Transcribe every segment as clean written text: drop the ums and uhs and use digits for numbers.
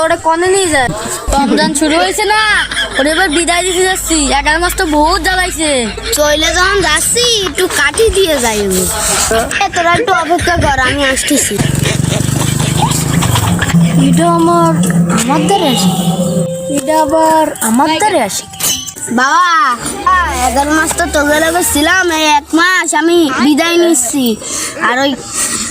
ওটা কনে নিয়ে যায়? রমজান শুরু হয়েছে না, ওটা এবার বিদায় দিতে যাচ্ছি। 11 মাস তো বহুত জ্বালাইছে। চলে যখন যাচ্ছি একটু কাটি দিয়ে যাই। তোরা একটু অপেক্ষা কর, আমি আসতেছি। এটা আমার দ্বারে আসে, এটা আবার আমার দ্বারে আসে। বাবা 11 মাস তো তোদের লগে ছিলাম, এই 1 মাস আমি বিদায় নিচ্ছি। আর ওই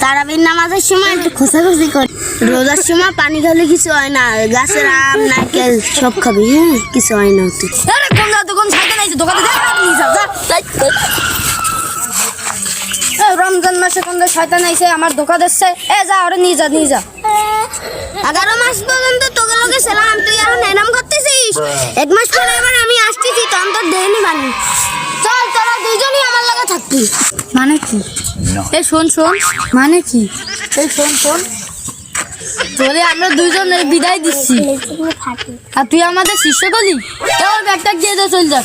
তারাবির নামাজের সময় একটু খোঁচাখুচি করি। রোজার সময় পানি খেলে কিছু হয় না, গাছের আম নারকেল সব খাবি। হ্যাঁ, কিছু হয় না। তুই কোন সাইকেল আইছে দোকানে নিয়ে যাও। রমজান মাসে কোন শয়তান আইছে আমার দোকান দিচ্ছে। যা ওরে নিয়ে যা। 11 মাস পর্যন্ত তোদের লগে ছিলাম, তুই এখন এনাম করতেছিস। 1 মাস পরে এবার আমি আসতেছি, তখন তোর দেয়নি বানি। চল তোরা দুইজনই আমার লগে থাকবি। মানে কি? শোন মানে কি? শোন তোরে আমরা দুইজন বিদায় দিচ্ছি, আর তুই আমাদের শিষ্য বলি। ব্যাগটা দিয়ে চল যা।